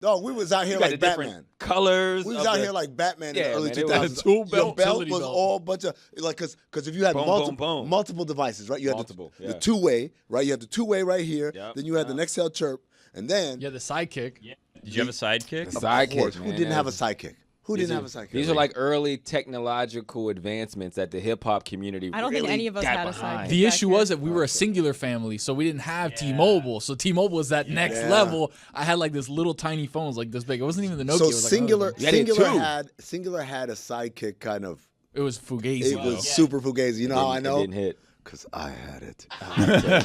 No, we was out here got like the different Batman. colors. We was out here like Batman in the early man, it 2000s. was a tool Your belt, belt utility was belt. all bunch of like because if you had Boom, boom. multiple devices, right? You had Multiple, the yeah. two-way, right? You had the two-way right here. Yep. Then you had the Nextel chirp, and then Yeah, the sidekick. Did you have a sidekick? of Sidekick, course, man. who didn't have a sidekick? Who These didn't are- have a sidekick? These are like early technological advancements that the hip hop community. I don't think really any of us got had a behind. sidekick. The issue back was then. that we were a singular family, so we didn't have T-Mobile. So T-Mobile was that next Yeah. level. I had like this little tiny phones like this big. It wasn't even the Nokia. So it was like singular, You had it too. singular had a sidekick kind of. It was fugazi. It was super fugazi. You know how I It know? didn't hit. Because I had it,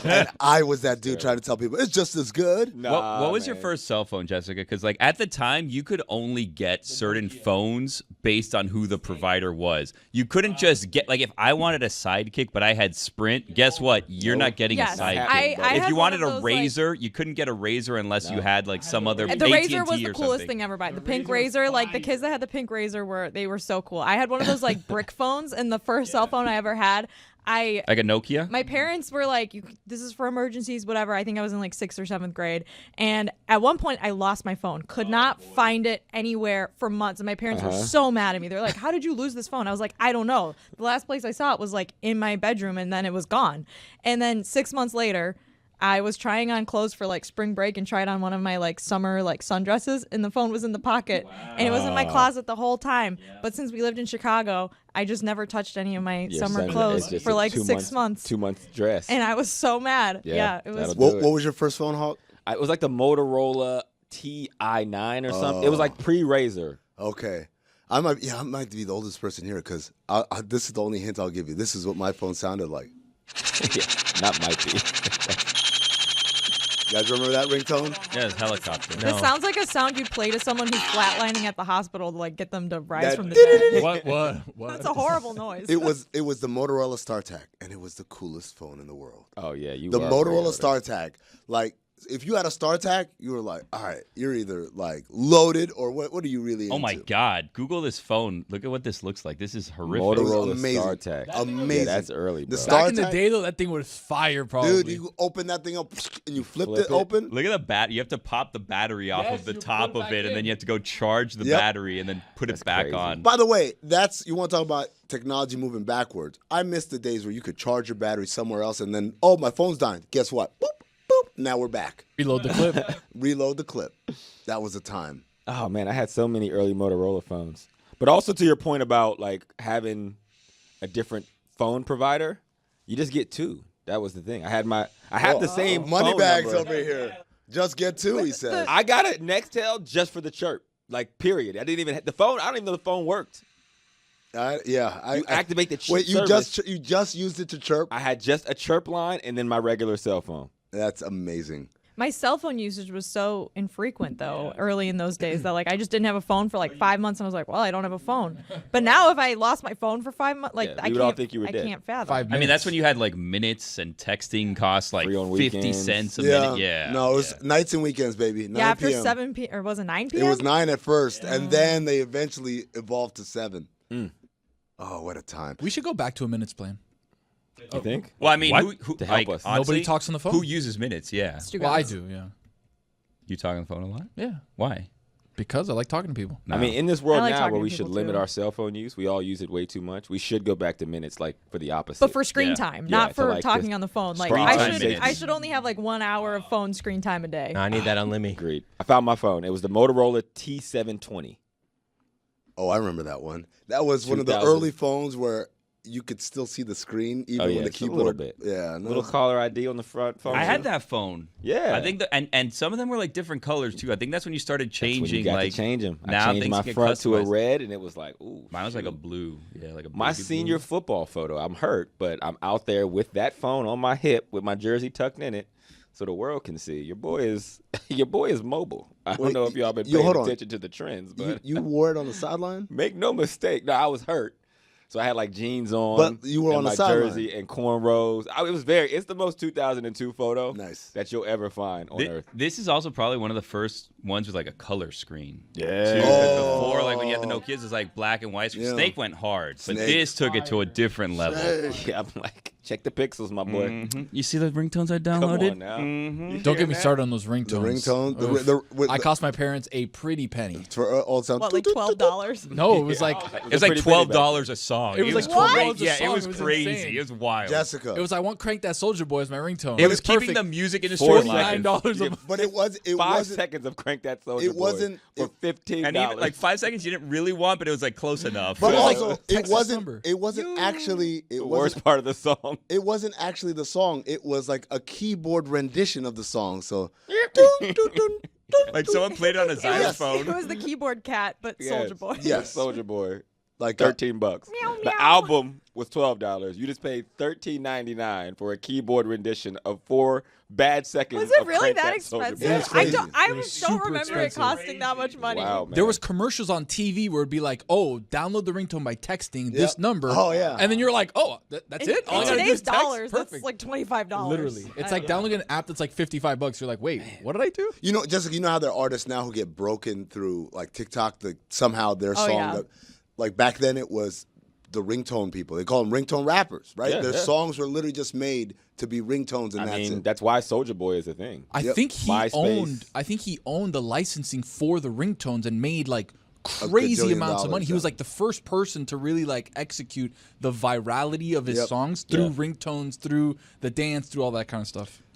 and I was that dude trying to tell people it's just as good. What was your first cell phone, Jessica? Because like at the time, you could only get certain phones based on who the provider was. You couldn't just get like if I wanted a sidekick, but I had Sprint. Guess what? You're not getting Yes, a sidekick. I if had you one wanted of a those, Razor, you couldn't get a Razor unless you had like some other The AT&T Razor was the or coolest something. thing ever. The pink Razor, like the kids that had the pink Razor were so cool. I had one of those like brick phones, and the first cell phone I ever had. Like a Nokia? My parents were like, this is for emergencies, whatever. I think I was in like 6th or 7th grade. And at one point, I lost my phone. Could not find it anywhere for months. And my parents were so mad at me. They're like, how did you lose this phone? I was like, I don't know. The last place I saw it was like in my bedroom, and then it was gone. And then 6 months later, I was trying on clothes for like spring break and tried on one of my like summer like sundresses, and the phone was in the pocket and it was in my closet the whole time. But since we lived in Chicago, I just never touched any of my summer clothes for like 6 months. 2 months dress. And I was so mad. Yeah, it was. that'll What was your first phone, Hawk? It was like the Motorola TI9 or something. It was like pre-Razor. Okay. I might be the oldest person here because this is the only hint I'll give you. This is what my phone sounded like. Yeah, not might be. You guys remember that ringtone? Yeah, it's helicopter. This sounds like a sound you'd play to someone who's flatlining at the hospital to like get them to rise That- from the dead. What? That's a horrible noise. It was the Motorola StarTAC, and it was the coolest phone in the world. Oh yeah, you. The are Motorola way over there. StarTAC, like if you had a StarTAC, you were like, all right, you're either like loaded or what are you really into? Oh my God! Google this phone. Look at what this looks like. This is horrific. Motorola amazing. StarTAC. Amazing. Yeah, that's early, bro. The Back in the StarTAC? day, though, that thing was fire, probably. Dude, you open that thing up and you flipped Flip it it. open. Look at the bat. You have to pop the battery off Yes, of the you top put it of back it, and then in. you have to go charge the Yep. battery and then put it back crazy. on. By the way, you want to talk about technology moving backwards. I miss the days where you could charge your battery somewhere else and then, oh, my phone's dying. Guess what? Boop, boop. Now we're back. Reload the clip. Reload the clip. That was a time. Oh man, I had so many early Motorola phones. But also to your point about like having a different phone provider, you just get two. That was the thing. I have the same money phone bags number. over here. Just get two, he says. I got a Nextel just for the chirp. Like period. I didn't even the phone. I don't even know the phone worked. You activate the chirp. Wait, you just used it to chirp? I had just a chirp line and then my regular cell phone. That's amazing. My cell phone usage was so infrequent though early in those days that like I just didn't have a phone for like 5 months and I was like, well, I don't have a phone. But now if I lost my phone for 5 months, like Yeah, I we would all can't, think you were I dead. can't fathom. 5 minutes. I mean, that's when you had like minutes and texting costs like Free on 50 weekends. cents a minute. Yeah. No, it was nights and weekends, baby. 9 Yeah, after p.m. 7 p.m. or was it 9 It p.m.? was 9 at first, and then they eventually evolved to 7. Oh, what a time. We should go back to a minutes plan. You think? Well, I mean, What? who To help like, us. honestly, Nobody talks on the phone? Who uses minutes? Yeah. Stugotz. Well, I do, yeah. You talk on the phone a lot? Yeah. Why? Because I like talking to people. I mean, in this world I like now talking where to we should people, limit too. our cell phone use, we all use it way too much. We should go back to minutes, like for the opposite. But for screen Yeah. time, Yeah, not to, for like, talking just on the phone. Like screen I time should, minutes. I should only have like 1 hour of phone screen time a day. No, I need that unlimited. Agreed. I found my phone. It was the Motorola T720. Oh, I remember that one. That was one of the 2000. early phones where you could still see the screen even yeah, when the just a keyboard. little bit. Yeah, no. Little caller ID on the front phone. I had that phone. Yeah. I think and some of them were like different colors too. I think that's when you started That's when changing. you got like to change them. now I changed things my get front to a customized. red, and it was like, ooh. Mine was like a shoot. blue. Yeah, like a My baby senior blue. football photo. I'm hurt, but I'm out there with that phone on my hip with my jersey tucked in it, so the world can see. Your boy is mobile. I don't Wait, know if y'all been yo, paying hold on. attention to the trends, but You wore it on the sideline? make no mistake. No, I was hurt. So I had like jeans on, But you were and on the my sideline. jersey and cornrows. It's the most 2002 photo Nice. that you'll ever find on earth. This is also probably one of the first ones with like a color screen. Yeah. Too, 'cause Oh. before, like when you had the Nokias, it's like black and white. So Yeah. Snake went hard, but Snake. this took it to a different level. Yeah, I'm like, Check the pixels, my boy. Mhm. You see the ringtones I Come downloaded? on now. Mhm. Don't get me started on those ringtones. The ringtone. I cost my parents a pretty penny. for old sound. What, like $12? No, it was like It's like $12 a song. It was like What? $12 a Yeah, song. it was It was crazy. insane. It was wild. Jessica. it was I want Crank That Soldier Boy as my ringtone. It was keeping perfect. the music industry 4 alive. $49 a But it was. It 5 wasn't. seconds of Crank That Soldier It wasn't- Boy for $15. And even like 5 seconds you didn't really want, but it was like close enough. But It was like also, it Texas wasn't. number. It wasn't actually. It the wasn't. worst part of the song. It wasn't actually the song. It was like a keyboard rendition of the song. So like someone played it on a It xylophone. was the keyboard cat, but Soldier Boy. Yes. Soldier Boy. like $13. Meow, The meow. album was $12. You just paid $13.99 for a keyboard rendition of 4 bad seconds. Was it of really Crank that Soldier expensive? Boy. It was I crazy. don't. I It was don't super remember it expensive. costing that much money. Wow, man. There was commercials on TV where it'd be like, "Oh, download the ringtone by texting this Yep. number." Oh, yeah. and then you're like, "Oh, that's it." All I In gotta do today's is text? dollars, Perfect. that's like $25. Literally, it's like downloading an app that's like $55. You're like, "Wait, what did I do?" You know, Jessica, you know how there are artists now who get broken through like TikTok, somehow their Oh, song, yeah. like back then it was the ringtone people. They call them ringtone rappers, right? Yeah, Their yeah. songs were literally just made to be ringtones, and I that's mean, it. that's why Soldier Boy is a thing. I Yep. think he MySpace. owned. I think he owned the licensing for the ringtones and made like crazy gajillion amounts of money. dollars, He was yeah. like the first person to really like execute the virality of his Yep. songs through Yeah. ringtones, through the dance, through all that kind of stuff.